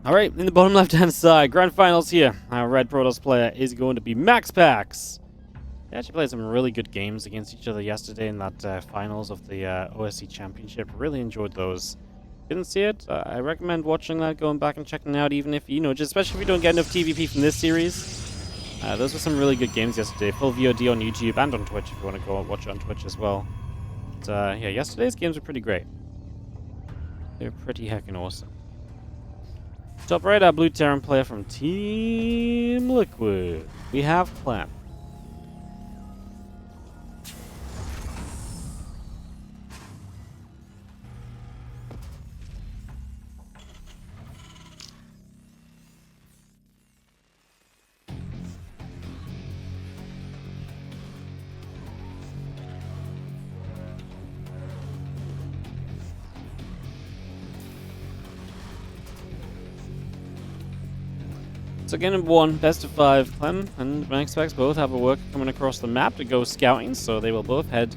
Alright, in the bottom left-hand side, grand finals here. Our red Protoss player is going to be MaxPax. They actually played some really good games against each other yesterday in that finals of the OSC Championship. Really enjoyed those. Didn't see it? I recommend watching that, going back and checking it out, even if, just especially if you don't get enough TvP from this series. Those were some really good games yesterday. Full VOD on YouTube and on Twitch if you want to go watch it on Twitch as well. But, yeah, yesterday's games were pretty great. They're pretty heckin' awesome. Top right, our blue Terran player from Team Liquid. We have Clem. So game one, best of 5. Clem and MaxPax both have a worker coming across the map to go scouting, so they will both head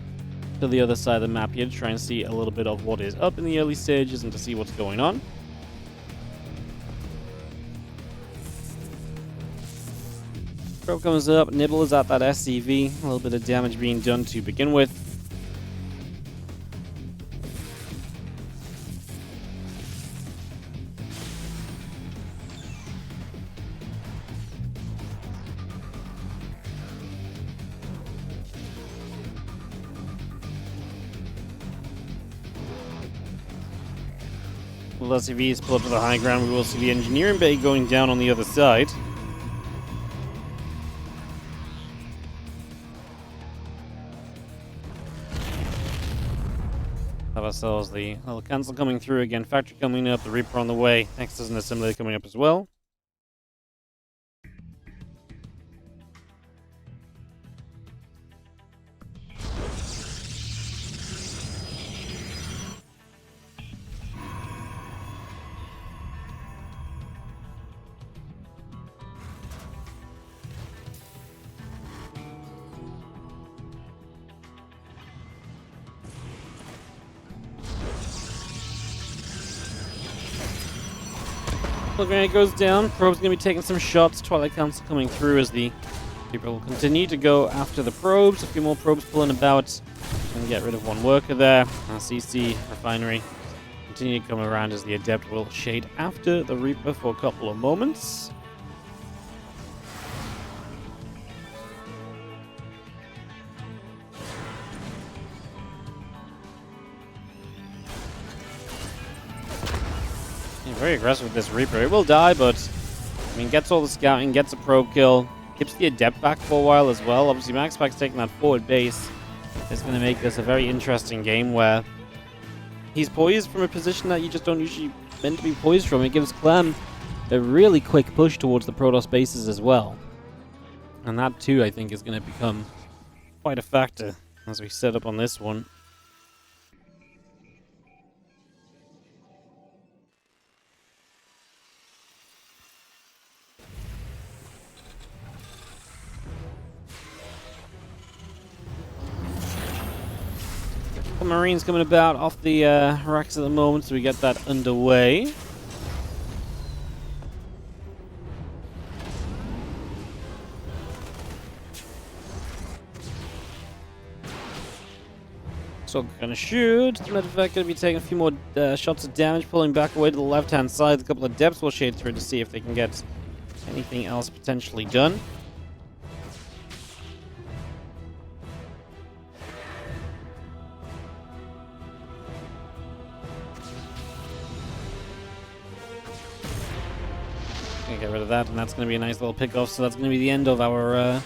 to the other side of the map here to try and see a little bit of what is up in the early stages and to see what's going on. Probe comes up, Nibble is at that SCV, a little bit of damage being done to begin with. Well, SCV is pulled up to the high ground. We will see the engineering bay going down on the other side. Have ourselves the little cancel coming through again. Factory coming up, the Reaper on the way. Next is an assembly coming up as well. Grenade goes down. Probe's going to be taking some shots. Twilight Council coming through as the people will continue to go after the probes. A few more probes pulling about and get rid of one worker there. CC Refinery continue to come around as the Adept will shade after the Reaper for a couple of moments. Very aggressive with this Reaper. It will die, but I mean, gets all the scouting, gets a probe kill, keeps the Adept back for a while as well. Obviously, MaxPax taking that forward base is going to make this a very interesting game where he's poised from a position that you just don't usually meant to be poised from. It gives Clem a really quick push towards the Protoss bases as well. And that too, I think, is going to become quite a factor as we set up on this one. Marines coming about off the racks at the moment, so we get that underway. So gonna shoot. The medevac gonna be taking a few more shots of damage, pulling back away to the left-hand side. A couple of depths will shade through to see if they can get anything else potentially done. Get rid of that, and that's going to be a nice little pick-off. So that's going to be the end of our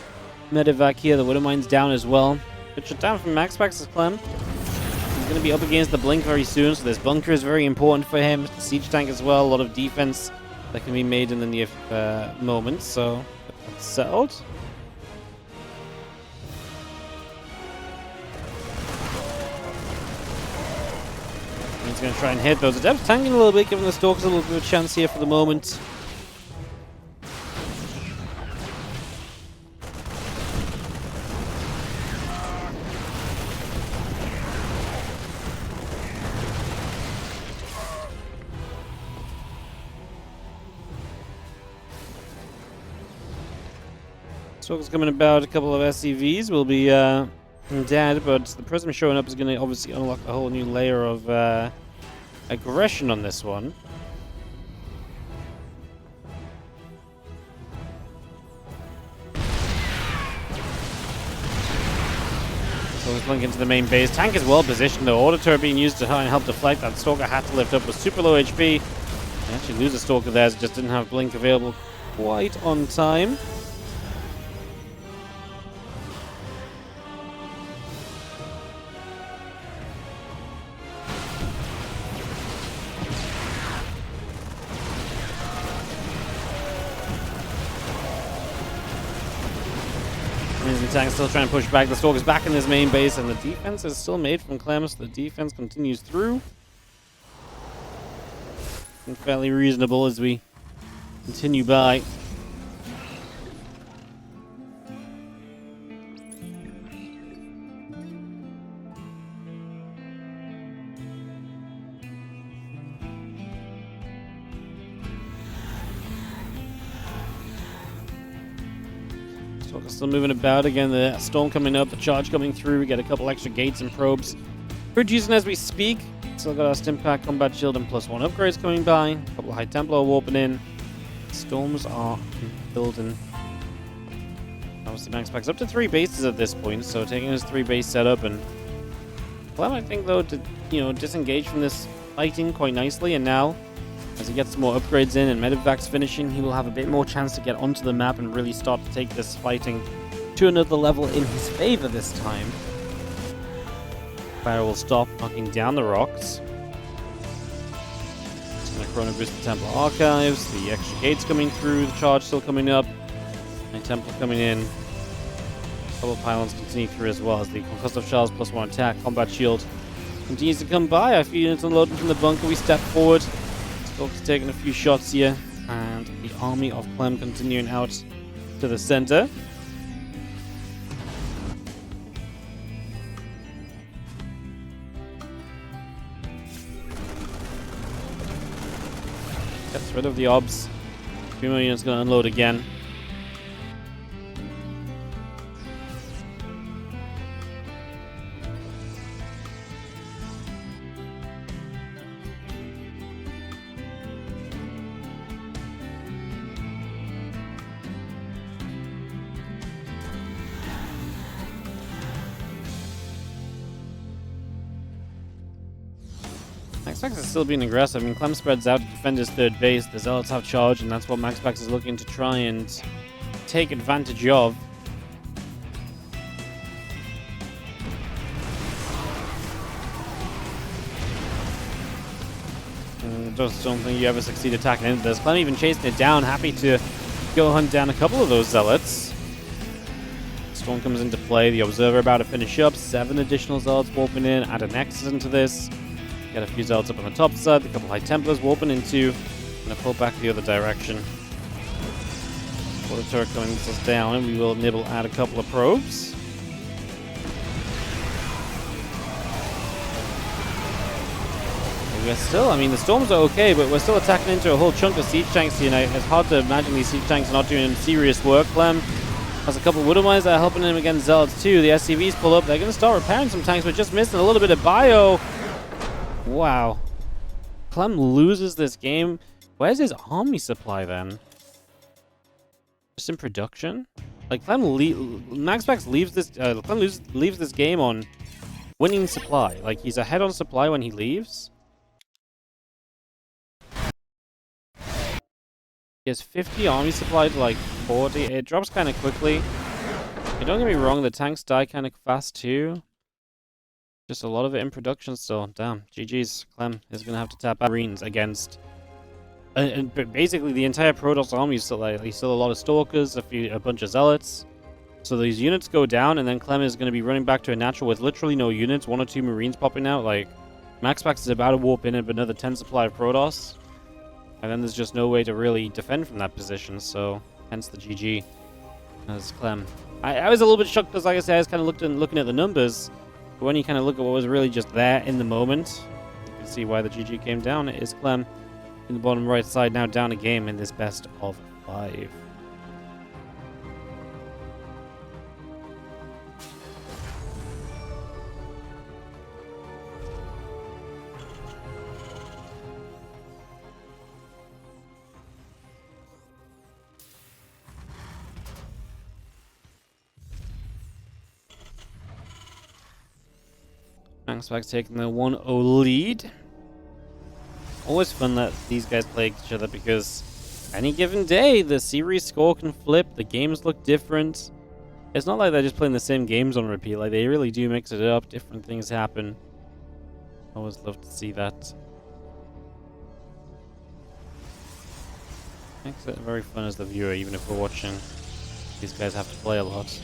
medevac here. The Widowmine's down as well. Good shut down from MaxPax's Clem. He's going to be up against the Blink very soon, so this bunker is very important for him. The siege tank as well, a lot of defense that can be made in the near moments. So that's settled. He's going to try and hit those Adepts, tanking a little bit, giving the Stalkers a little bit of a chance here for the moment. Stalker's coming about. A couple of SCVs will be dead, but the Prism showing up is going to obviously unlock a whole new layer of aggression on this one. So let's link into the main base. Tank is well positioned though. Auto turret being used to try and help deflect. That Stalker had to lift up with super low HP. They actually lose a Stalker there, so just didn't have Blink available quite on time. The tank still trying to push back. The Stalker's back in his main base, and the defense is still made from Clem, so the defense continues through. And fairly reasonable as we continue by. Still moving about again. The storm coming up, the charge coming through. We get a couple extra gates and probes producing as we speak. Still got our stim pack, combat shield, and +1 upgrades coming by. A couple of high Templar warping in. Storms are building. Obviously, MaxPax up to 3 bases at this point, so taking his 3-base setup. And Clem, I think though, to disengage from this fighting quite nicely, and now, as he gets some more upgrades in and Medivac's finishing, he will have a bit more chance to get onto the map and really start to take this fighting to another level in his favor this time. Fire will stop knocking down the rocks. It's going to Chrono Boost the Templar Archives. The extra gates coming through. The charge still coming up. And Templar coming in. A couple of pylons continue through as well as the Concussive Shells +1 attack. Combat shield continues to come by. A few units unloading from the bunker. We step forward. Stalker's taking a few shots here, and the army of Clem continuing out to the center. Gets rid of the obs. 3 more units going to unload again. MaxPax is still being aggressive. I mean, Clem spreads out to defend his 3rd base. The Zealots have charge, and that's what MaxPax is looking to try and take advantage of. Just don't think you ever succeed attacking into this. Clem even chasing it down, happy to go hunt down a couple of those Zealots. Storm comes into play. The Observer about to finish up. 7 additional Zealots warping in. Add a Nexus into this. Get a few Zealots up on the top side, a couple High Templars warping into, and pull back the other direction. Water turret coming us down, and we will nibble at a couple of probes. We're still, I mean, the storms are okay, but we're still attacking into a whole chunk of siege tanks here. It's hard to imagine these siege tanks are not doing serious work. Clem has a couple of Widowmines that are helping him against Zealots too. The SCVs pull up. They're going to start repairing some tanks, but just missing a little bit of bio. Wow. Clem loses this game. Where's his army supply then? Just in production? Like Clem MaxPax leaves this Clem leaves this game on winning supply. Like he's ahead on supply when he leaves. He has 50 army supply to like 40. It drops kind of quickly. And don't get me wrong, the tanks die kind of fast too. Just a lot of it in production still. Damn. GG's. Clem is going to have to tap out Marines against... but basically, the entire Protoss army is still like... There's still a lot of Stalkers, a bunch of Zealots. So these units go down, and then Clem is going to be running back to a natural with literally no units. 1 or 2 Marines popping out. Like, MaxPax is about to warp in at another 10 supply of Protoss. And then there's just no way to really defend from that position. So, hence the GG. As Clem. I was a little bit shocked because, like I said, I was kind of looking at the numbers. But when you kind of look at what was really just there in the moment, you can see why the GG came down. It is Clem in the bottom right side, now down a game in this best of 5. MaxPax taking the 1-0 lead. Always fun that these guys play each other because any given day, the series score can flip, the games look different. It's not like they're just playing the same games on repeat, like they really do mix it up, different things happen. Always love to see that. Makes it very fun as the viewer, even if we're watching. These guys have to play a lot.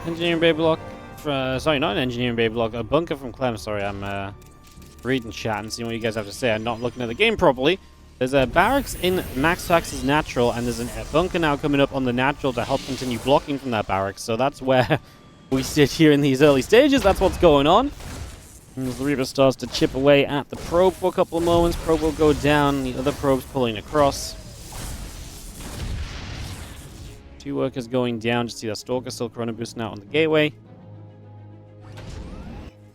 Engineering bay block. Sorry, not an engineering bay block. A bunker from Clem. Sorry, I'm reading chat and seeing what you guys have to say. I'm not looking at the game properly. There's a barracks in MaxPax's natural, and there's a bunker now coming up on the natural to help continue blocking from that barracks. So that's where we sit here in these early stages. That's what's going on. And as the Reaper starts to chip away at the probe for a couple of moments, probe will go down. The other probe's pulling across. 2 workers going down. Just see that Stalker still chrono boosting out on the gateway.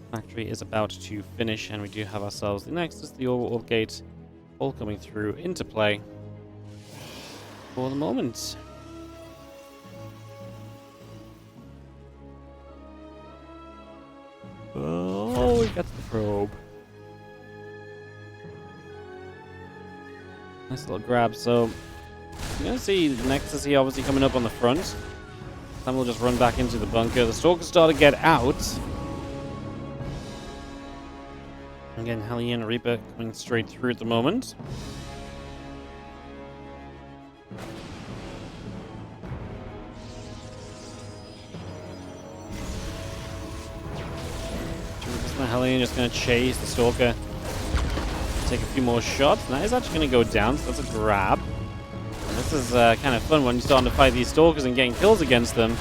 Factory is about to finish, and we do have ourselves the Nexus, the orb gate, all coming through into play for the moment. Oh, we got the probe. Nice little grab. So you're going to see the Nexus here obviously coming up on the front. Then we'll just run back into the bunker. The Stalkers start to get out. Again, Hellion Reaper coming straight through at the moment. The Hellion just going to chase the Stalker. Take a few more shots. And that is actually going to go down, so that's a grab. And this is kind of fun when you're starting to fight these Stalkers and getting kills against them.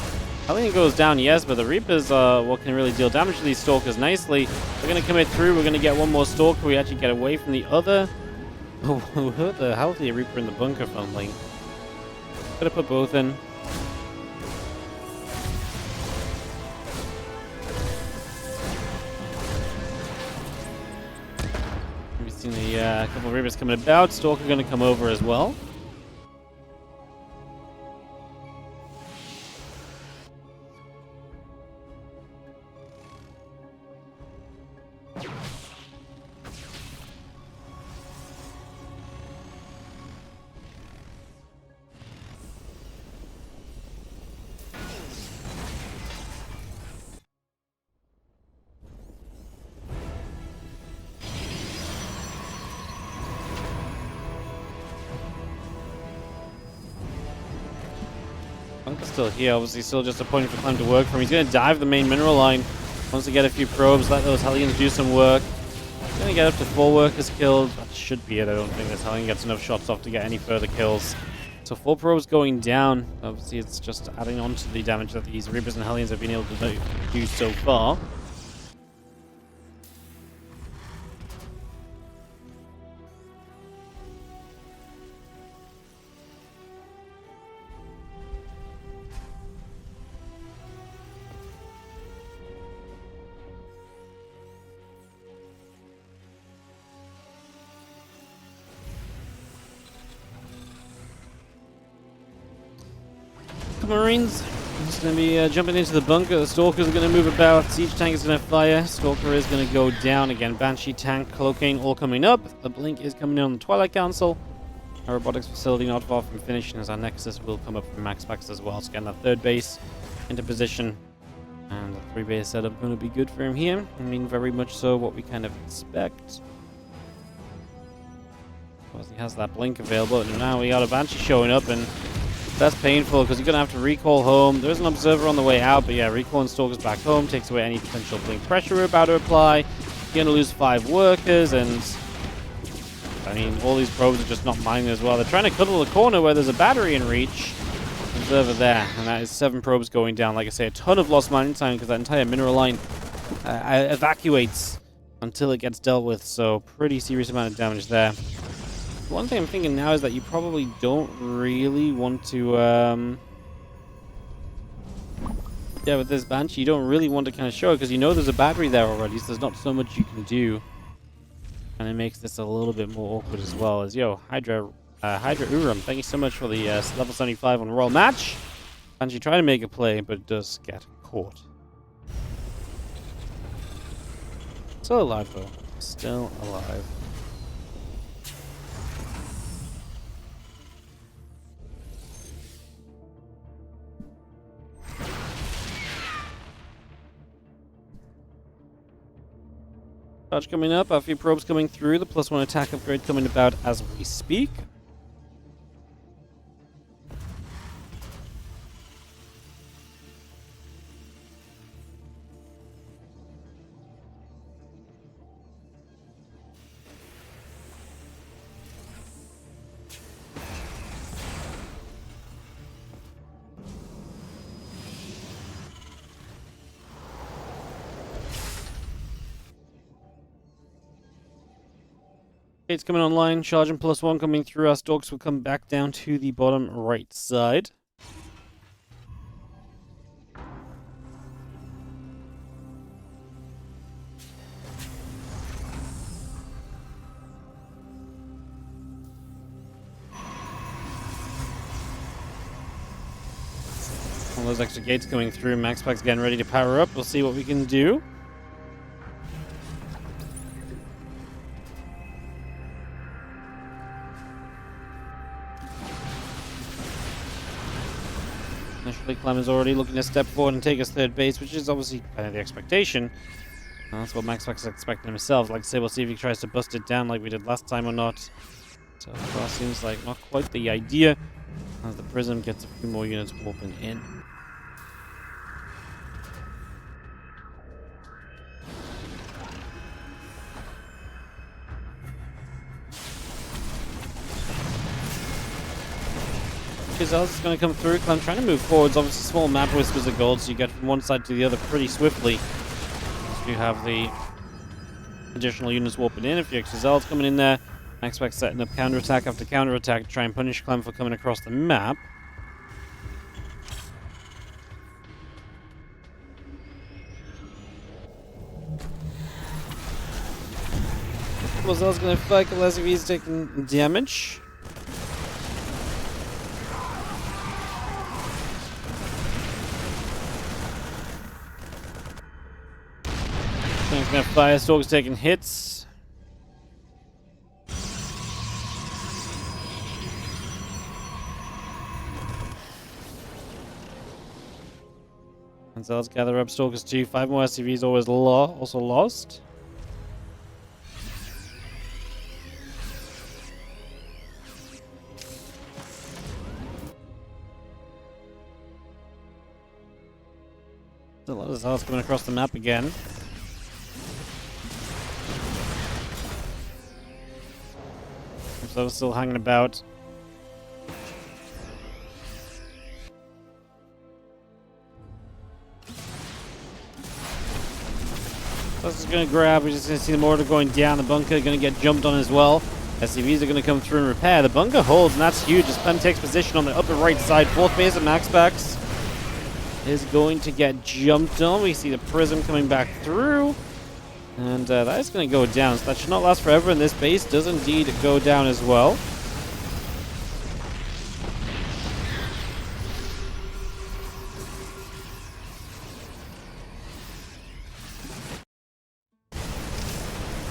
Hellion goes down, yes, but the Reapers are what can really deal damage to these Stalkers nicely. We're going to commit through. We're going to get one more Stalker. We actually get away from the other. Oh, we hurt the healthy Reaper in the bunker, fumbling. Could have put both in. We've seen the couple of Reapers coming about. Stalker going to come over as well. Bunker's still here, obviously still just a point for Clem to work from. He's going to dive the main mineral line. Wants to get a few probes, let those Hellions do some work. He's going to get up to 4 workers killed. That should be it. I don't think this Hellion gets enough shots off to get any further kills. So 4 probes going down. Obviously it's just adding on to the damage that these Reapers and Hellions have been able to do so far. Marines just going to be jumping into the bunker. The Stalkers are going to move about. Siege tank is going to fire. Stalker is going to go down again. Banshee tank, Cloaking all coming up. The Blink is coming in on the Twilight Council. Our robotics facility not far from finishing as our Nexus will come up from MaxPax as well. So getting that 3rd base into position. And the 3 base setup going to be good for him here. I mean, very much so what we kind of expect. Because he has that Blink available. And now we got a Banshee showing up, and that's painful because you're going to have to recall home. There's an observer on the way out, but yeah, recalling Stalkers back home takes away any potential Blink pressure we're about to apply. You're going to lose 5 workers, and I mean, all these probes are just not mining as well. They're trying to cuddle the corner where there's a battery in reach. Observer there, and that is 7 probes going down. Like I say, a ton of lost mining time because that entire mineral line evacuates until it gets dealt with, so pretty serious amount of damage there. One thing I'm thinking now is that you probably don't really want to Yeah, with this Banshee, you don't really want to kind of show it because you know there's a battery there already, so there's not so much you can do. And it makes this a little bit more awkward as well. As Hydra Urum, thank you so much for the level 75 on Royal Match. Banshee trying to make a play, but it does get caught. Still alive though. Still alive. Charge coming up, a few probes coming through, the +1 attack upgrade coming about as we speak. Gates coming online, charging +1 coming through. Our stalks will come back down to the bottom right side. All those extra gates coming through. MaxPax getting ready to power up. We'll see what we can do. Initially, Clem is already looking to step forward and take his third base, which is obviously kind of the expectation. That's what MaxPax is expecting himself. Like I say, we'll see if he tries to bust it down like we did last time or not. So far, seems like not quite the idea, as the Prism gets a few more units warping in. Else is going to come through. Clem trying to move forwards. Obviously, small map whispers of gold, so you get from one side to the other pretty swiftly. So you have the additional units warping in. If your Exozel's coming in there, MaxPax setting up counterattack after counterattack to try and punish Clem for coming across the map. Exozel's going to fight unless if he's taking damage. He's going to fire. Stalk's taking hits. And so let's gather up Stalkers 2. 5 more SCVs also lost. A lot of Zealots coming across the map again. So still hanging about. This is going to grab. We're just going to see the mortar going down. The bunker going to get jumped on as well. SCVs are going to come through and repair. The bunker holds, and that's huge. As Clem takes position on the upper right side. 4th base of MaxPax is going to get jumped on. We see the Prism coming back through. And that is going to go down. So that should not last forever, and this base does indeed go down as well.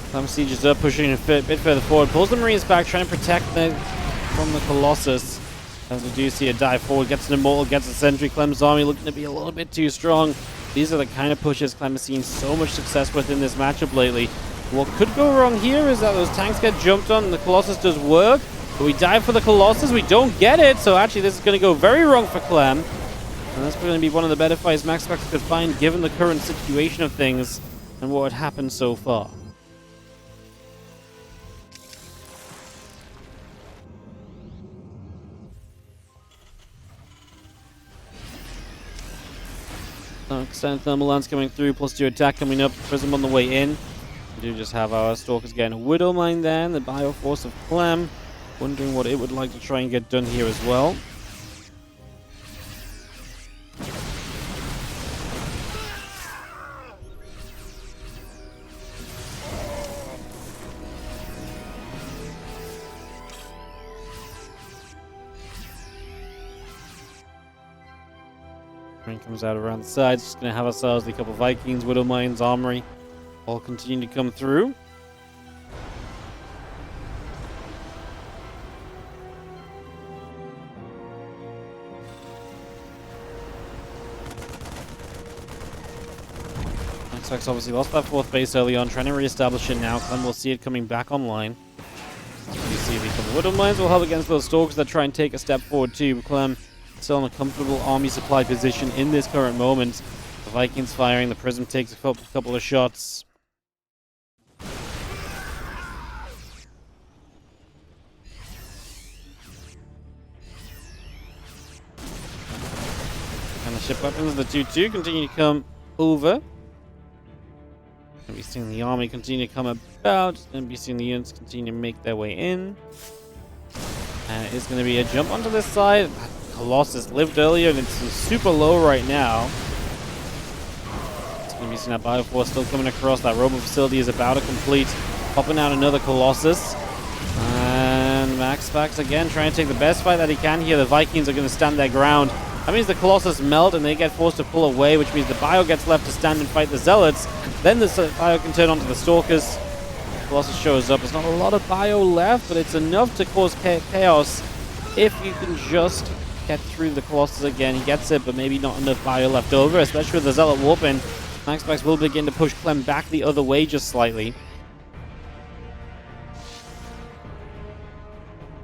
Clem sieges up, pushing a bit further forward. Pulls the Marines back, trying to protect them from the Colossus. As we do see a dive forward, gets an Immortal, gets a Sentry. Clem's army looking to be a little bit too strong. These are the kind of pushes Clem has seen so much success with in this matchup lately. What could go wrong here is that those tanks get jumped on and the Colossus does work. But we dive for the Colossus, we don't get it. So actually this is going to go very wrong for Clem. And that's going to be one of the better fights MaxPax could find given the current situation of things and what had happened so far. Extended thermal lance coming through, +2 attack coming up, Prism on the way in. We do just have our Stalkers getting a Widow Mine there, and the Bioforce of Clem. Wondering what it would like to try and get done here as well. Rain comes out around the sides. Just going to have ourselves a couple Vikings, Widow Mines, Armory. All continue to come through. MaxPax obviously lost that 4th base early on, trying to re-establish it now. Clem will see it coming back online. You see the couple Widow Mines will help against those Stalkers that try and take a step forward too. Clem still in a comfortable army supply position in this current moment. The Vikings firing, the Prism takes a couple of shots. And the ship weapons, the 2-2, continue to come over. Going to be seeing the army continue to come about. Going to be seeing the units continue to make their way in. It's going to be a jump onto this side. Colossus lived earlier and it's super low right now. It's going to be seeing that Bioforce still coming across. That robot facility is about to complete. Popping out another Colossus. And MaxPax again trying to take the best fight that he can here. The Vikings are going to stand their ground. That means the Colossus melt and they get forced to pull away, which means the Bio gets left to stand and fight the Zealots. Then the Bio can turn onto the Stalkers. Colossus shows up. There's not a lot of Bio left, but it's enough to cause chaos if you can just get through the Colossus again. He gets it, but maybe not enough Bio left over, especially with the Zealot warping. MaxPax will begin to push Clem back the other way just slightly.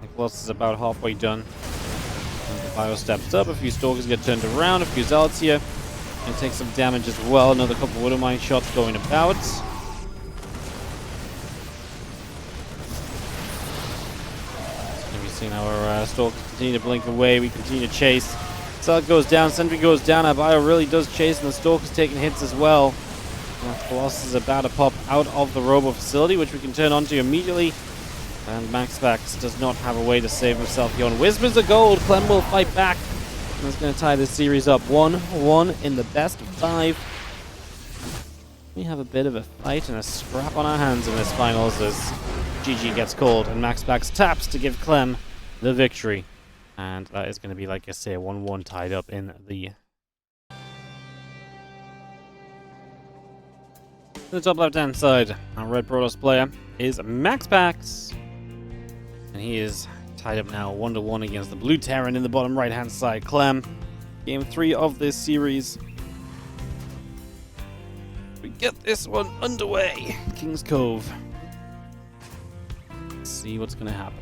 The Colossus is about halfway done. Bio steps up, a few Stalkers get turned around, a few Zealots here. And take some damage as well. Another couple of Widow Mine shots going about. We've seen our Stalkers continue to blink away. We continue to chase. Zealot goes down, Sentry goes down. Our Bio really does chase, and the Stalker's taking hits as well. And Colossus is about to pop out of the Robo facility, which we can turn onto immediately. And MaxPax does not have a way to save himself here on Whispers of Gold. Clem will fight back. And that's going to tie this series up 1-1 in the best of 5. We have a bit of a fight and a scrap on our hands in this finals as GG gets called and MaxPax taps to give Clem the victory. And that is going to be, like I say, 1-1 tied up in the top left-hand side. Our red Protoss player is MaxPax. And he is tied up now 1-1 against the blue Terran in the bottom right-hand side. Clem, game 3 of this series. We get this one underway. King's Cove. Let's see what's going to happen.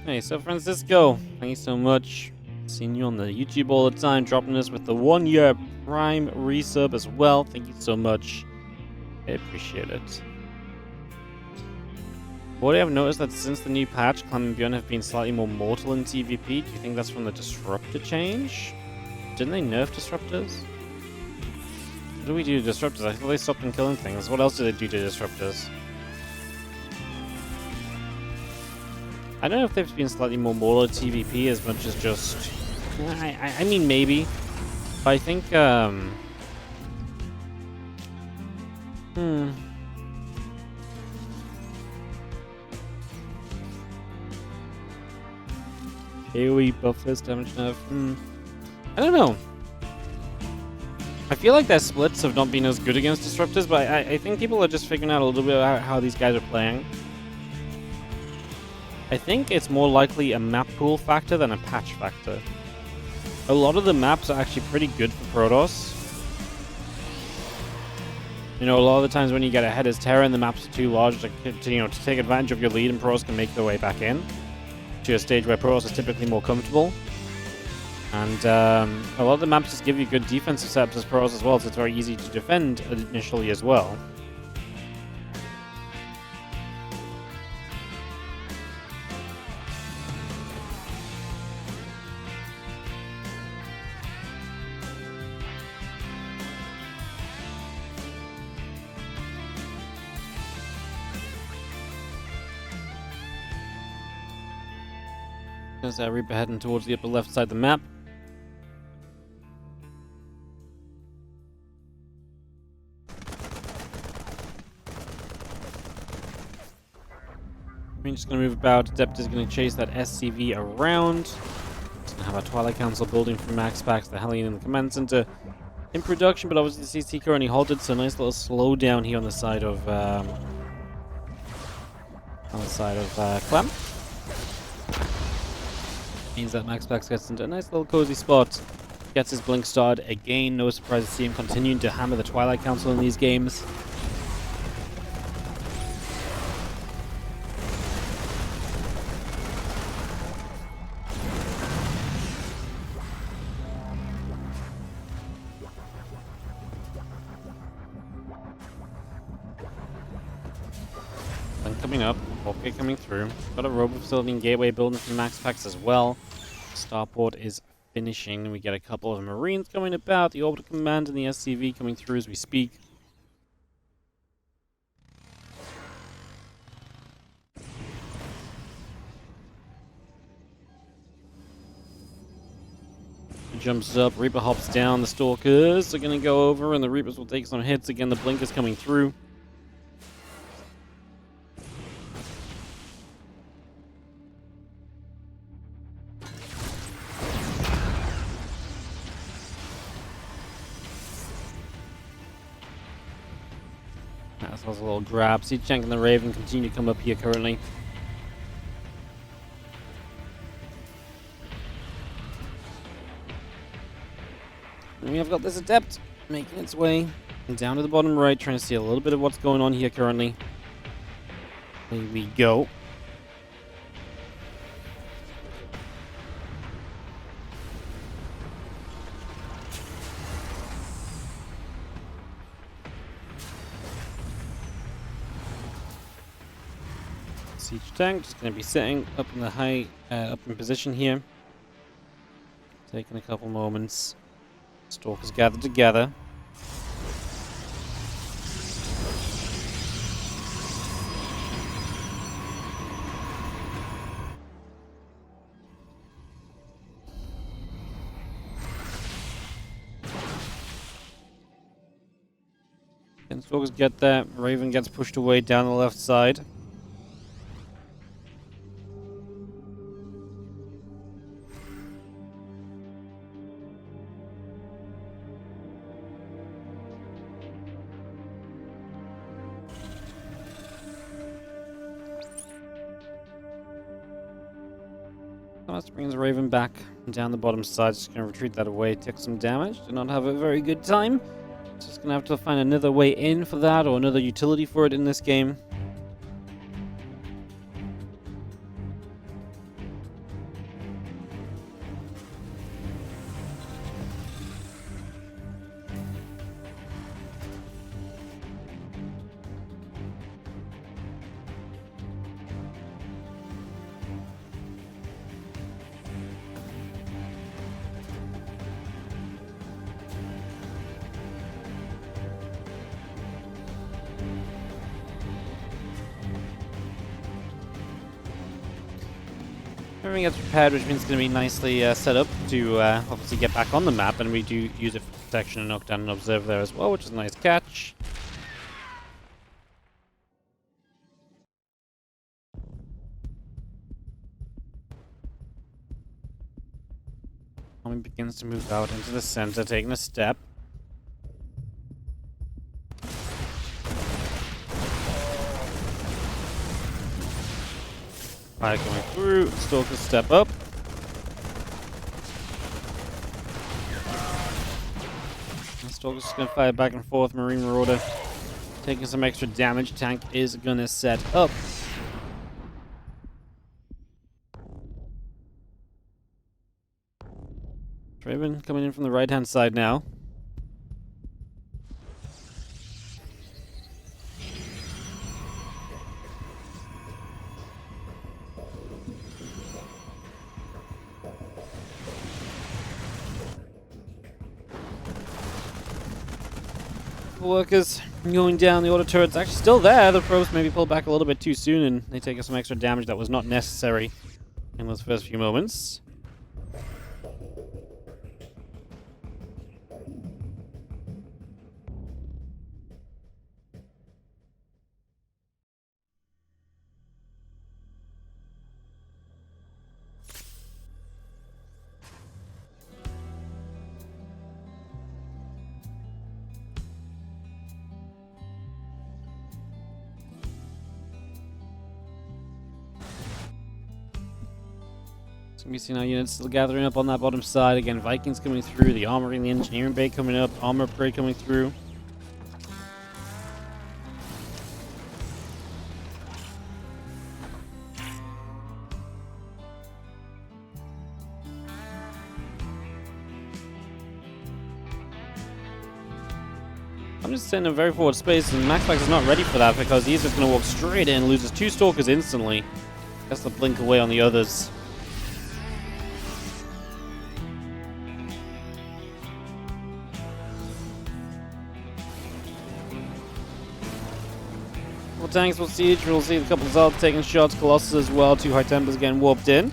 Hey, so Francisco, thank you so much. Seeing you on the YouTube all the time, dropping us with the 1-year Prime resub as well. Thank you so much. I appreciate it. What I have noticed that since the new patch, Clem and Bjorn have been slightly more mortal in TvP. Do you think that's from the Disruptor change? Didn't they nerf Disruptors? What do we do to Disruptors? I thought they stopped them killing things. What else do they do to Disruptors? I don't know if they've been slightly more mortal at TvP as much as just... I mean, maybe. But I think, AoE buffers, damage nerf. I don't know. I feel like their splits have not been as good against Disruptors, but I think people are just figuring out a little bit about how these guys are playing. I think it's more likely a map pool factor than a patch factor. A lot of the maps are actually pretty good for Protoss. You know, a lot of the times when you get ahead as Terra and the maps are too large to take advantage of your lead, and Protoss can make their way back in to a stage where Protoss is typically more comfortable. And a lot of the maps just give you good defensive setups as Protoss as well, so it's very easy to defend initially as well. There's Reaper heading towards the upper left side of the map. We're just going to move about. Adept is going to chase that SCV around. Just going to have our Twilight Council building from MaxPax, the Hellion, and the Command Center in production, but obviously the CC currently halted, so a nice little slowdown here on the side of Clem. Means that MaxPax gets into a nice little cozy spot, gets his blink started again. No surprise to see him continuing to hammer the Twilight Council in these games. Coming up, okay, coming through. Got a robot facility and gateway building from MaxPax as well. Starport is finishing. We get a couple of Marines coming about. The Orbital Command and the SCV coming through as we speak. He jumps up. Reaper hops down. The Stalkers are going to go over, and the Reapers will take some hits. Again, the Blink is coming through. That was a little grab. Siege-Tank and the Raven continue to come up here currently. And we have got this Adept making its way down to the bottom right, trying to see a little bit of what's going on here currently. Here we go. Siege tank just going to be sitting up in the up in position here. Taking a couple moments. Stalkers gathered together. And Stalkers get there. Raven gets pushed away down the left side. That brings Raven back down the bottom side. Just going to retreat that away, take some damage. Did not have a very good time. Just going to have to find another way in for that, or another utility for it in this game. Everything gets prepared, which means it's going to be nicely set up to obviously get back on the map, and we do use it for protection and knock down an observer there as well, which is a nice catch. Army begins to move out into the center, taking a step. Fire coming through. Stalkers step up. And Stalkers just going to fire back and forth. Marine Marauder taking some extra damage. Tank is going to set up. Raven coming in from the right-hand side now. Workers going down. The auto turret's actually still there. The probes maybe pulled back a little bit too soon, and they take some extra damage that was not necessary. in those first few moments. We see now units still gathering up on that bottom side. Again, Vikings coming through, the armory and the engineering bay coming up, armor upgrade coming through. I'm just in a very forward space, and MaxPax is not ready for that because he's just going to walk straight in, loses 2 stalkers instantly. Has to blink away on the others. Tanks will siege. We'll see a couple of Zalts taking shots. Colossus as well. 2 high tempers again warped in.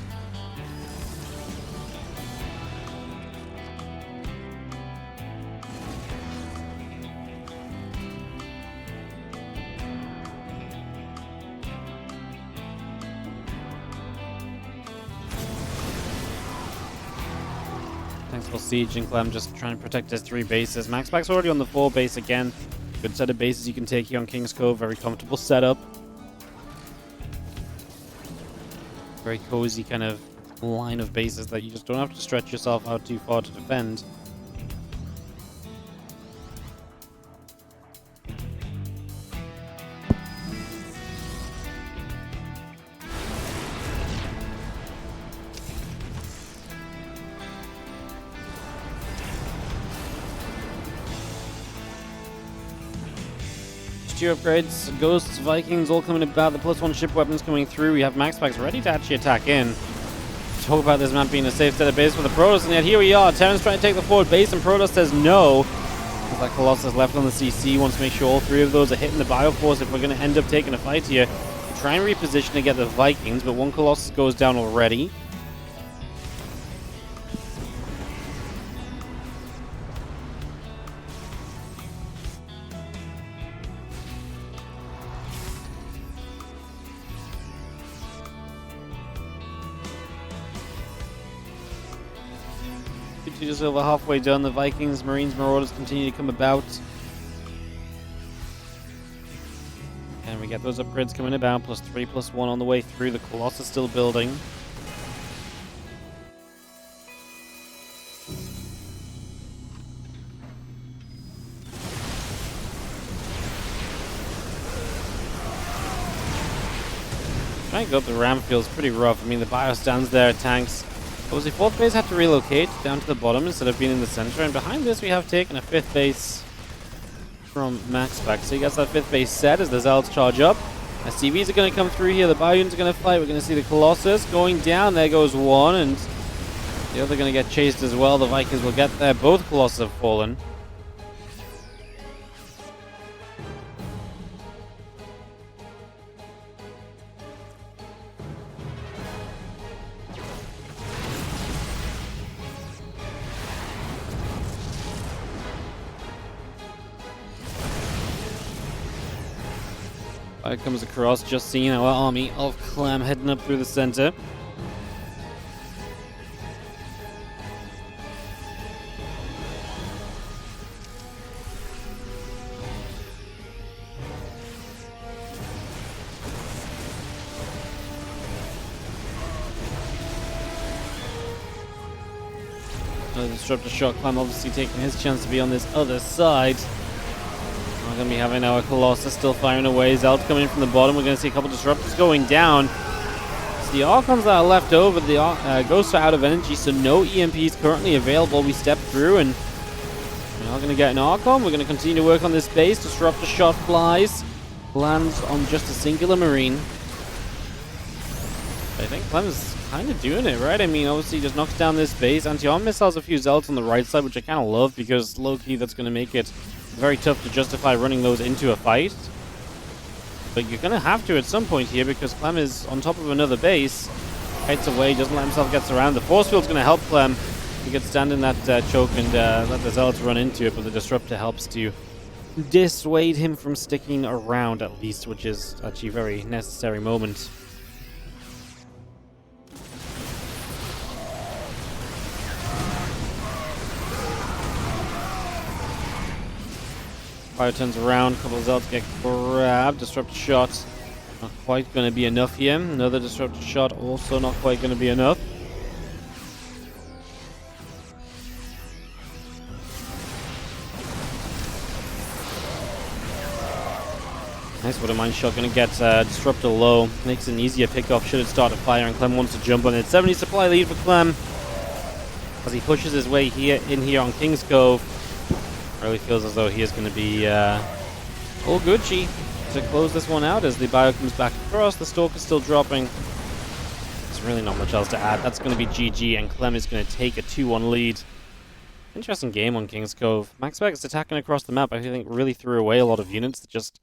Tanks will siege and Clem just trying to protect his 3 bases. MaxPax already on the 4 base again. Good set of bases you can take here on King's Cove. Very comfortable setup. Very cozy kind of line of bases that you just don't have to stretch yourself out too far to defend. Upgrades, Ghosts, Vikings all coming about. The +1 ship weapons coming through. We have MaxPax ready to actually attack in. Talk about this map being a safe set of base for the Protoss, and yet here we are. Terran's trying to take the forward base, and Protoss says no. That Colossus left on the CC wants to make sure all 3 of those are hitting the Bioforce if we're going to end up taking a fight here. We try and reposition to get the Vikings, but 1 Colossus goes down already. Just over halfway done. The Vikings, Marines, Marauders continue to come about. And we get those upgrades coming about. +3, +1 on the way through. The Colossus still building. Trying to go up the ramp feels pretty rough. I mean, the bio stands there, tanks. Obviously, 4th base had to relocate down to the bottom instead of being in the center, and behind this we have taken a 5th base from MaxPax. So he gets that 5th base set as the Zalts charge up. SCVs are going to come through here, the bio units are going to fight. We're going to see the Colossus going down. There goes 1, and the other going to get chased as well. The Vikings will get there. Both Colossus have fallen. Comes across, just seeing our army of Clem heading up through the center. Another disruptor shot. Clem obviously taking his chance to be on this other side. We're going to be having our Colossus still firing away. Zelt coming in from the bottom. We're going to see a couple disruptors going down. So the Archons that are left over, the Ghosts are out of energy, so no EMPs currently available. We step through and we're not going to get an Archon. We're going to continue to work on this base. Disruptor shot flies. Lands on just a singular Marine. I think Clem's kind of doing it, right? I mean, obviously just knocks down this base. Anti-arm missiles a few Zelts on the right side, which I kind of love because low-key that's going to make it very tough to justify running those into a fight. But you're going to have to at some point here because Clem is on top of another base. Kites away, doesn't let himself get surrounded. The force field's going to help Clem. He gets stand in that choke and let the Zealots run into it, but the Disruptor helps to dissuade him from sticking around at least, which is actually a very necessary moment. Fire turns around, a couple of Zealots get grabbed, Disruptor shot. Not quite going to be enough here. Another Disruptor shot, also not quite going to be enough. Nice Water Mine shot, going to get Disruptor low. Makes it an easier pickoff should it start to fire, and Clem wants to jump on it. 70 supply lead for Clem as he pushes his way in here on King's Cove. Really feels as though he is going to be all Gucci to close this one out as the bio comes back across. The Stalk is still dropping. There's really not much else to add. That's going to be GG, and Clem is going to take a 2-1 lead. Interesting game on King's Cove. MaxPax attacking across the map, I think, really threw away a lot of units that just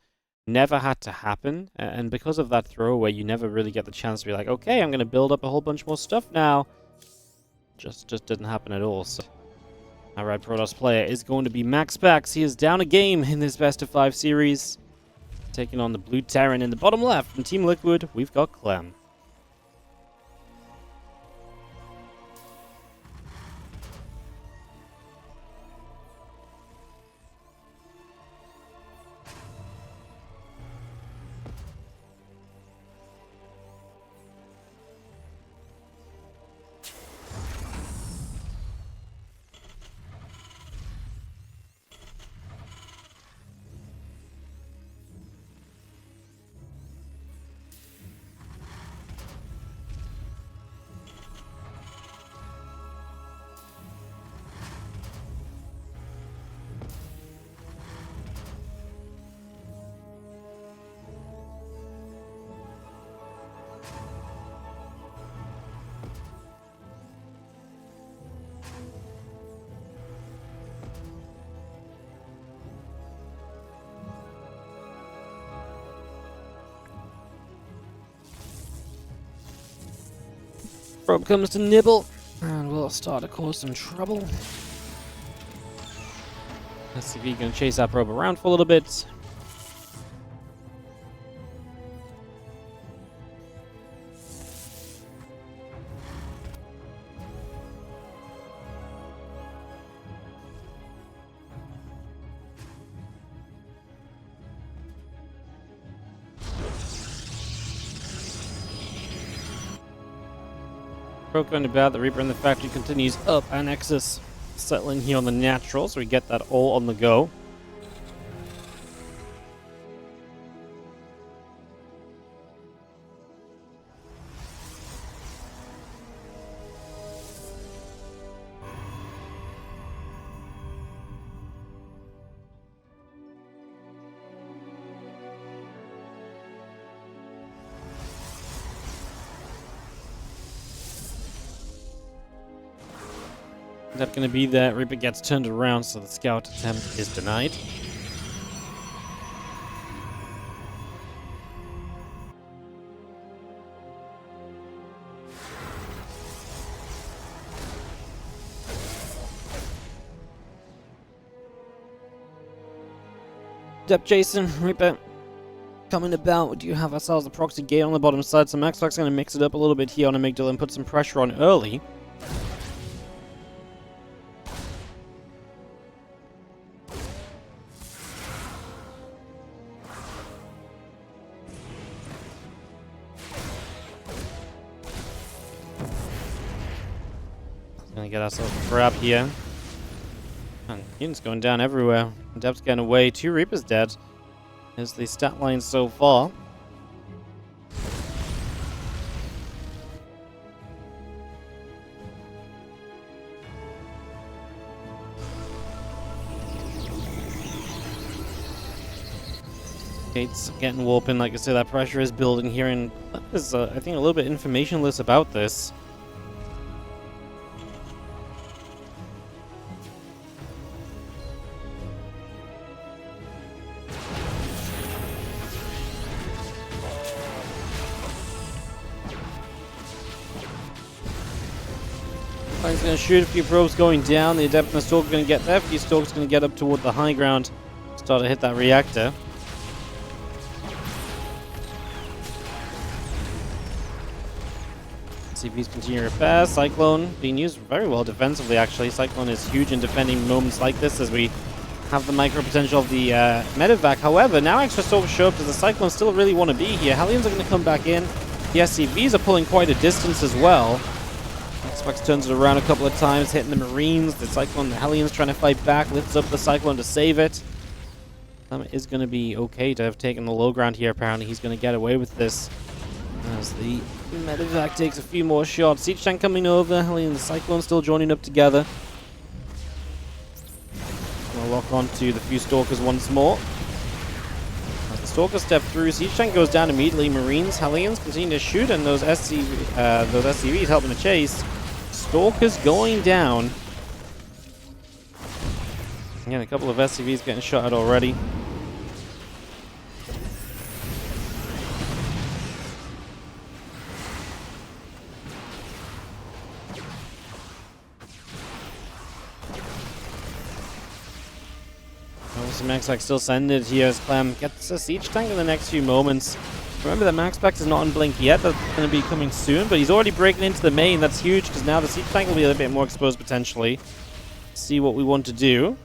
never had to happen, and because of that throwaway, you never really get the chance to be like, okay, I'm going to build up a whole bunch more stuff now. Just didn't happen at all. So our Red Protoss player is going to be MaxPax. He is down a game in this best of 5 series, taking on the Blue Terran in the bottom left. And Team Liquid, we've got Clem. Probe comes to nibble, and we'll start to cause some trouble. Let's see if he can chase that probe around for a little bit. Probe going to bad, the Reaper in the factory continues up, and Nexus settling here on the natural, so we get that all on the go. That's going to be that Reaper gets turned around, so the scout attempt is denied. Depth Jason, Reaper coming about. We do have ourselves a proxy gate on the bottom side, so MaxPax going to mix it up a little bit here on Amygdala and put some pressure on early. Gonna get ourselves a grab here. And units going down everywhere. Depth's getting away. 2 Reapers dead. Is the stat line so far. Gates getting warping. Like I said, that pressure is building here, and there's I think a little bit informationless about this. He's going to shoot a few probes going down. The Adept and the Stalker going to get there. A few Stalkers going to get up toward the high ground. Start to hit that reactor. CP's continue repair. Cyclone being used very well defensively, actually. Cyclone is huge in defending moments like this as we have the micro potential of the medevac. However, now extra Stalkers show up. Does the Cyclone still really want to be here? Hellions are going to come back in. The SCVs are pulling quite a distance as well. MaxPax turns it around a couple of times, hitting the Marines. The Cyclone, the Hellions trying to fight back, lifts up the Cyclone to save it. Is going to be okay to have taken the low ground here. Apparently, he's going to get away with this. As the medevac takes a few more shots. Siege tank coming over. Hellion and the Cyclone still joining up together. We'll lock on to the few Stalkers once more. As the Stalkers step through, Siege tank goes down immediately. Marines, Hellions continue to shoot, and those SCVs helping to chase. Stalkers going down. Again, a couple of SCVs getting shot at already. MaxPax still sending it here as Clem gets a siege tank in the next few moments. Remember that MaxPax is not on blink yet. That's going to be coming soon, but he's already breaking into the main. That's huge because now the siege tank will be a little bit more exposed potentially. See what we want to do.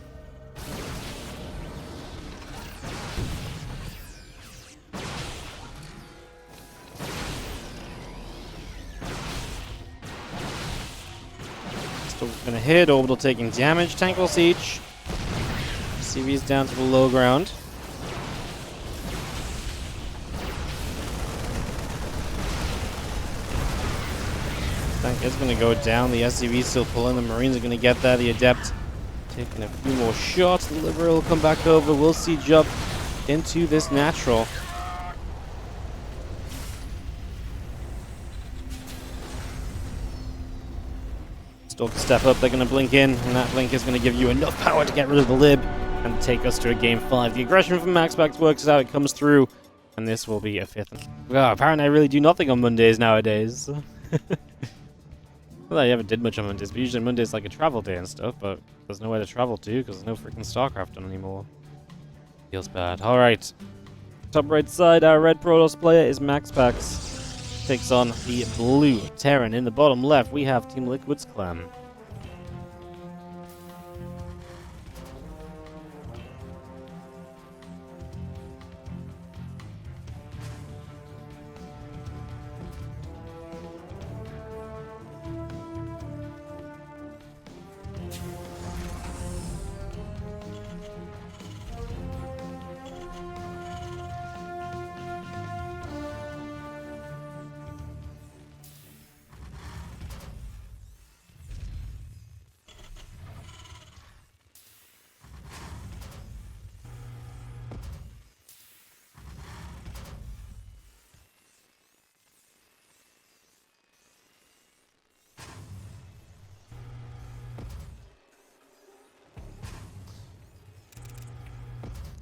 Still going to hit. Orbital taking damage. Tank will siege. CV's down to the low ground. Tank is going to go down. The SCV's still pulling. The Marines are going to get there. The Adept taking a few more shots. The Liberal will come back over. We'll siege up into this natural. Stalker step up. They're going to blink in, and that blink is going to give you enough power to get rid of the Lib and take us to a game 5. The aggression from MaxPax works out, it comes through, and this will be a 5th. Well, apparently I really do nothing on Mondays nowadays. Well, I haven't did much on Mondays, but usually Monday's like a travel day and stuff, but there's nowhere to travel to because there's no freaking StarCraft on anymore. Feels bad. Alright. Top right side, our red Protoss player is MaxPax. Takes on the blue Terran. In the bottom left, we have Team Liquid's Clem.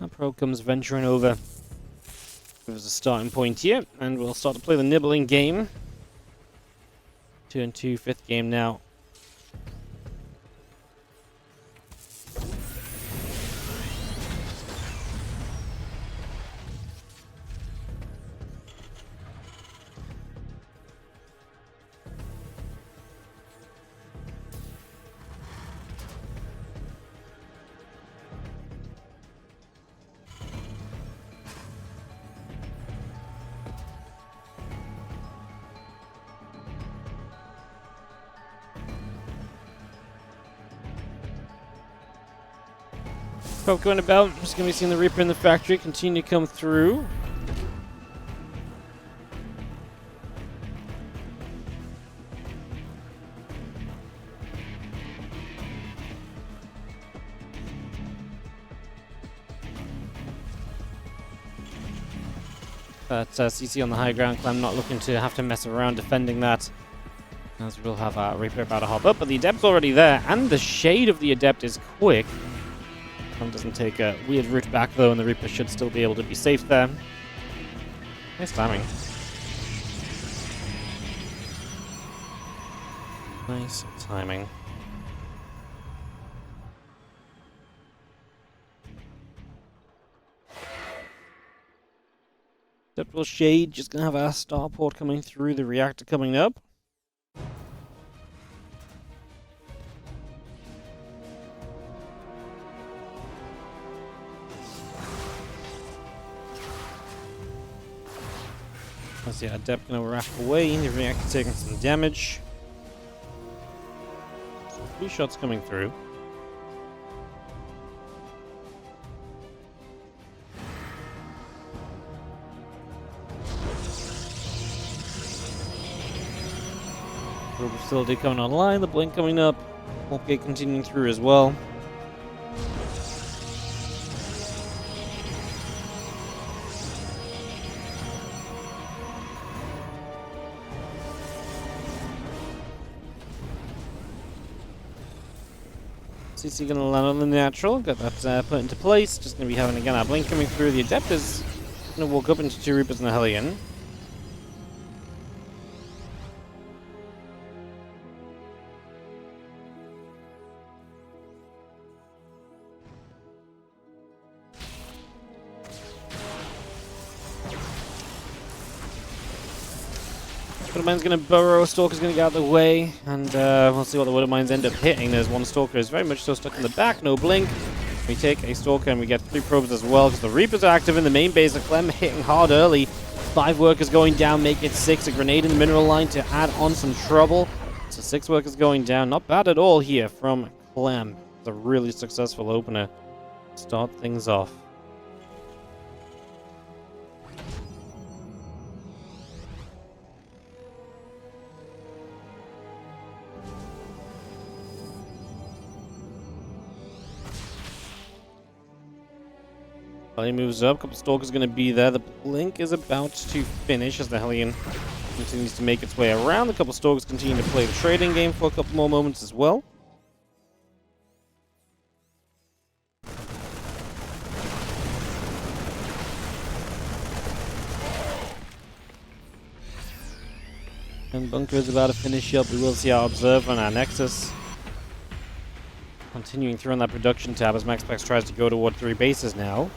That probe comes venturing over. There's a starting point here, and we'll start to play the nibbling game. 2-2, 5th game now. Probe going about. Just going to be seeing the Reaper in the factory continue to come through. But CC on the high ground, Clem not looking to have to mess around defending that. As we'll have a Reaper about to hop up, but the Adept's already there, and the shade of the Adept is quick. Clem doesn't take a weird route back though, and the Reaper should still be able to be safe there. Nice timing. Nice timing. Adaptable Shade just gonna have our starport coming through, the reactor coming up. Let's see, Adept gonna wrap away, the reactor taking some damage. So 3 shots coming through. Probe facility coming online, the blink coming up, Warp Gate continuing through as well. CC gonna land on the natural, got that put into place. Just gonna be having again our blink coming through. The Adept is gonna walk up into 2 Reapers and a Hellion. Widowmine's going to burrow, Stalker's going to get out of the way, and we'll see what the Widowmines end up hitting. There's one Stalker is very much so stuck in the back, no blink. We take a Stalker and we get 3 probes as well, because the Reapers are active in the main base. Clem hitting hard early. 5 workers going down, make it 6. A grenade in the mineral line to add on some trouble. So 6 workers going down. Not bad at all here from Clem. It's a really successful opener. Start things off. Hellion moves up, a couple Stalkers going to be there. The blink is about to finish as the Hellion continues to make its way around. A couple Stalkers continue to play the trading game for a couple more moments as well. And Bunker is about to finish up. We will see our Observer and our Nexus continuing through on that production tab as MaxPax tries to go toward 3 bases now.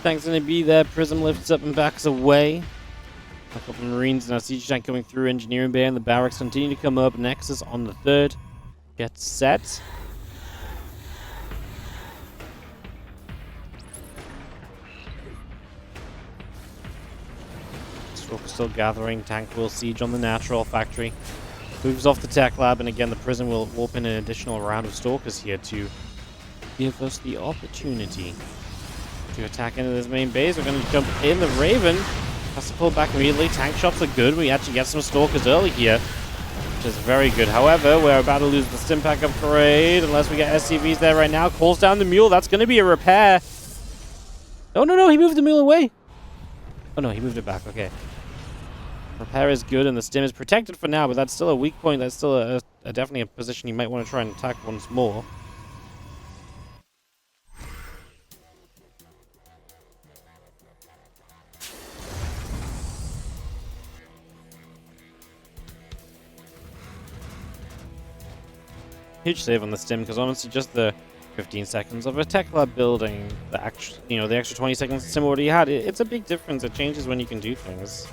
Tank's gonna be there. Prism lifts up and backs away. A couple of Marines and our siege tank coming through. Engineering Bay and the barracks continue to come up. Nexus on the 3rd. Gets set. Stalker still gathering. Tank will siege on the natural factory. Moves off the tech lab, and again the prison will warp in an additional round of Stalkers here to give us the opportunity to attack into this main base. We're going to jump in. The Raven has to pull back immediately. Tank shots are good. We actually get some Stalkers early here, which is very good. However, we're about to lose the Stimpack upgrade unless we get SCVs there right now. Calls down the Mule. That's going to be a repair. Oh, no, he moved the Mule away. Oh, no, he moved it back. Okay. Repair is good, and the Stim is protected for now, but that's still a weak point. That's still definitely a position you might want to try and attack once more. Huge save on the Stim, because honestly, just the 15 seconds of a tech lab building, the extra 20 seconds the Stim already had, it's a big difference. It changes when you can do things.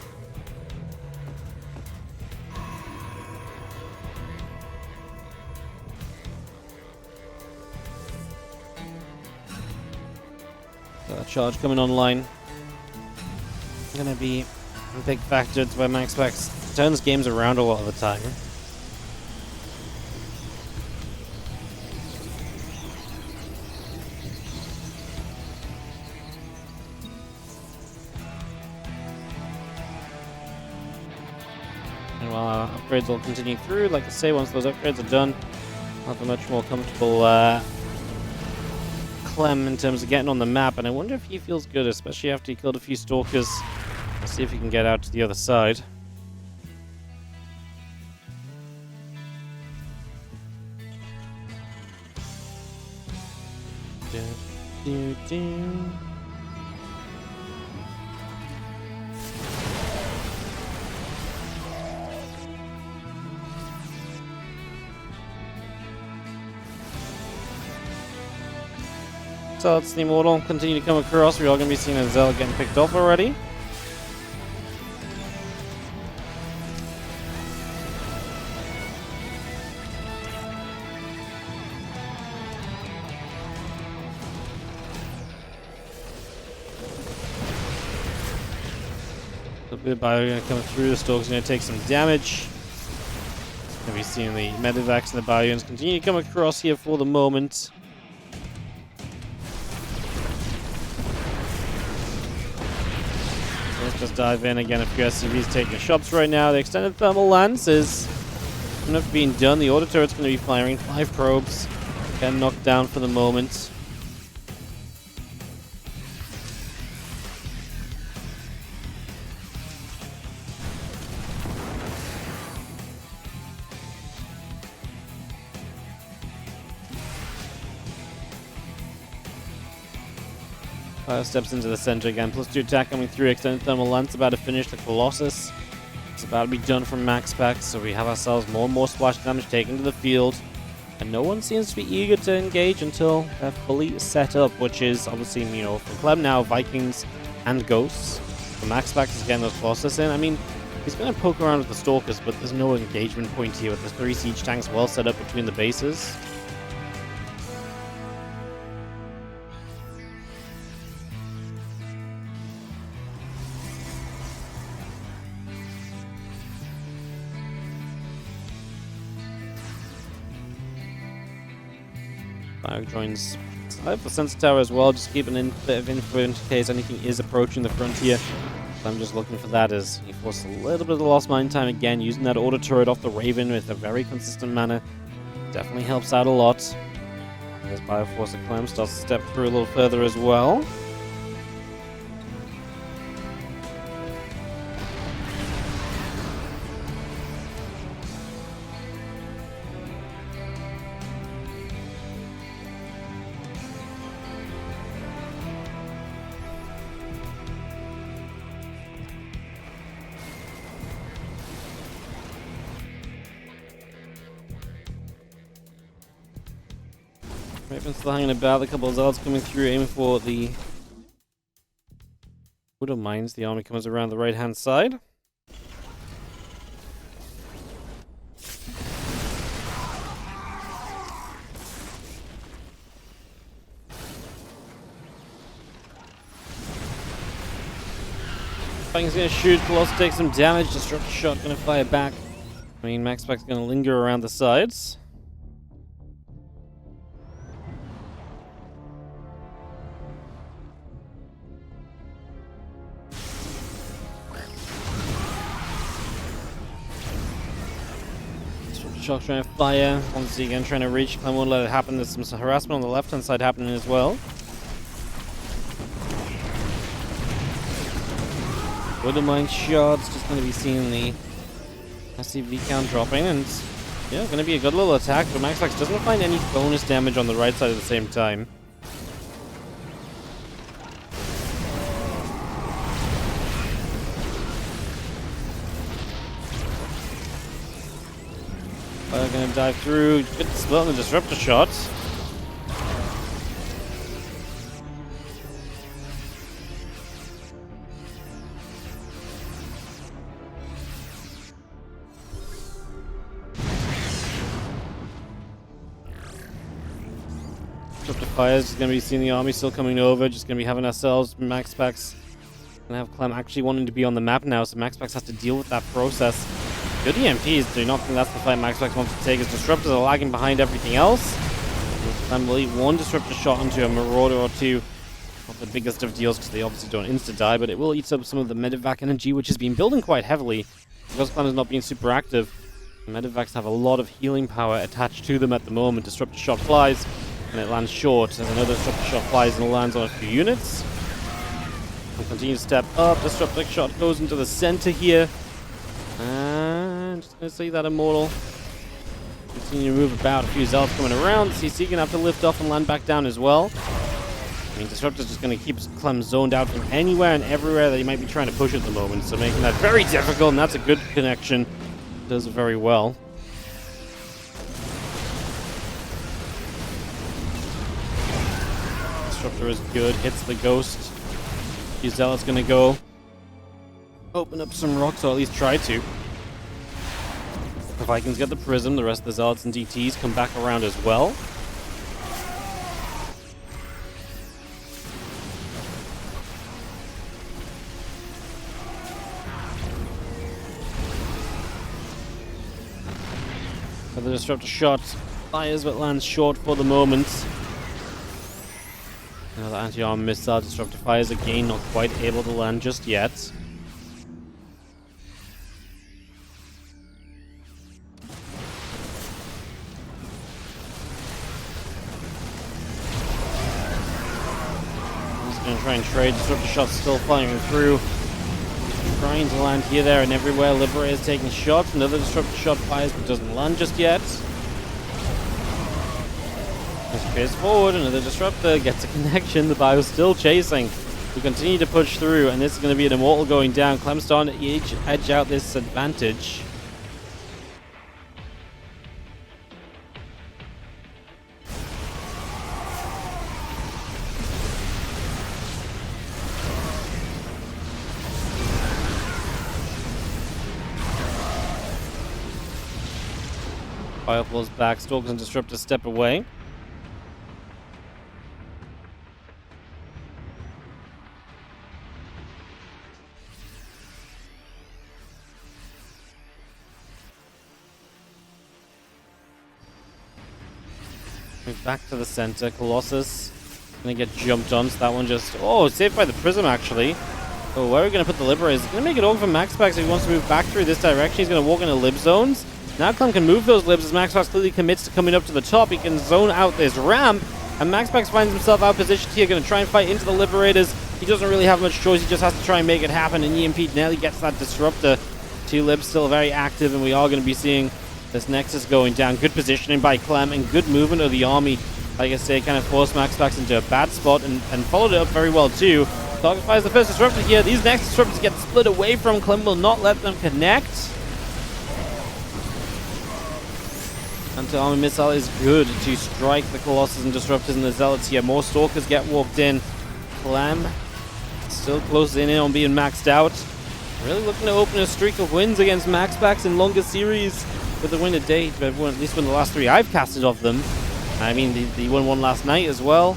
That charge coming online. Gonna be a big factor to where MaxPax turns games around a lot of the time. And while our upgrades will continue through, like I say, once those upgrades are done, I'll have a much more comfortable Clem in terms of getting on the map, and I wonder if he feels good, especially after he killed a few Stalkers. Let's see if he can get out to the other side. Do. So let's the Immortal continue to come across. We are going to be seeing a Zealot getting picked off already. A bit of bio going to come through. The Stalk's going to take some damage. Going to be seeing the Medivacs and the bio units continue to come across here for the moment. Let's just dive in again. A few SCVs taking shots right now. The extended thermal lance is not being done. The auto turret's going to be firing 5 probes. Getting knocked down for the moment. Steps into the center again. +2 attack coming through. Extended thermal lance about to finish the Colossus. It's about to be done from MaxPax, so we have ourselves more and more splash damage taken to the field. And no one seems to be eager to engage until they're fully set up, which is obviously, you know, for Clem now, Vikings and Ghosts. For MaxPax is getting those Colossus in. I mean, he's going to poke around with the Stalkers, but there's no engagement point here with the 3 siege tanks well set up between the bases. Bio joins the sensor tower as well, just keeping a bit of info in case anything is approaching the frontier. So I'm just looking for that as he forces a little bit of the lost mine time again, using that auto turret off the Raven with a very consistent manner. Definitely helps out a lot. As Bioforce of Clem starts to step through a little further as well. Raven's still hanging about, a couple of Zealots coming through, aiming for the Widow Mines. The army comes around the right-hand side. Viking's gonna shoot, Colossus takes some damage, Disruptor Shot gonna fire back. I mean, MaxPax gonna linger around the sides. Shock trying to fire, once again trying to reach. Clem won't let it happen. There's some harassment on the left hand side happening as well. Widow Mine shots, just going to be seeing the SCV count dropping, and yeah, going to be a good little attack, but MaxPax doesn't find any bonus damage on the right side at the same time. Gonna dive through, good split on the Disruptor Shot. Disruptor fires, just gonna be seeing the army still coming over, just gonna be having ourselves MaxPax. Gonna have Clem actually wanting to be on the map now, so MaxPax has to deal with that process. Good EMPs, do not think that's the fight MaxPax wants to take. His Disruptors are lagging behind everything else. Clem will eat one Disruptor Shot into a Marauder or two. Not the biggest of deals because they obviously don't insta-die, but it will eat up some of the Medivac energy, which has been building quite heavily. Because Clem is not being super active, the Medivacs have a lot of healing power attached to them at the moment. Disruptor Shot flies, and it lands short. As another Disruptor Shot flies and lands on a few units. We'll continue to step up. Disruptor Shot goes into the center here. And just going to see that Immortal continue to move about. A few Zealots coming around. CC going to have to lift off and land back down as well. mean, Disruptor's just going to keep Clem zoned out from anywhere and everywhere that he might be trying to push at the moment, so making that very difficult, and that's a good connection. Does it very well. Disruptor is good, hits the Ghost. Zealot's going to go open up some rocks, or at least try to. The Vikings get the Prism, the rest of the Zealots and DTs come back around as well. The Disruptor shot fires but lands short for the moment. Another anti-arm missile. Disruptor fires again, not quite able to land just yet. He's going to try and trade. Disruptor shot's still firing through. Trying to land here, there, and everywhere. Liberator's taking shots. Another Disruptor shot fires but doesn't land just yet. Spears forward, another Disruptor gets a connection. The Bio's still chasing. We continue to push through, and this is going to be an Immortal going down. Clem's starting to edge out this advantage. Bio falls back. Stalkers and Disruptor step away. Move back to the center. Colossus gonna get jumped on, so that one just... Oh, saved by the Prism, actually. Oh, where are we gonna put the Liberators? He's gonna make it over for MaxPax if he wants to move back through this direction. He's gonna walk into Lib zones. Now Clem can move those Libs as MaxPax clearly commits to coming up to the top. He can zone out this ramp, and MaxPax finds himself out positioned here, gonna try and fight into the Liberators. He doesn't really have much choice, he just has to try and make it happen, and EMP nearly gets that Disruptor. Two Libs still very active, and we are gonna be seeing this Nexus going down. Good positioning by Clem and good movement of the army. Like I say, kind of forced MaxPax into a bad spot and followed it up very well too. Target fires the first Disruptor here. These next Disruptors get split away from. Clem will not let them connect. Anti-armor missile is good to strike the Colossus and Disruptors and the Zealots here. More Stalkers get walked in. Clem still closing in on being maxed out. Really looking to open a streak of wins against MaxPax in longer series with the win to date, but at least win the last three I've casted of them. I mean, he won one last night as well.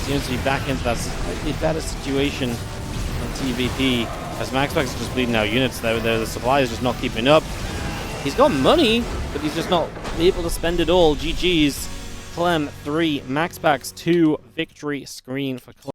Seems to be back into that slightly better situation on TvP, as MaxPax is just bleeding out units. The supply is just not keeping up. He's got money, but he's just not able to spend it all. GG's. Clem 3, MaxPax 2, victory screen for Clem.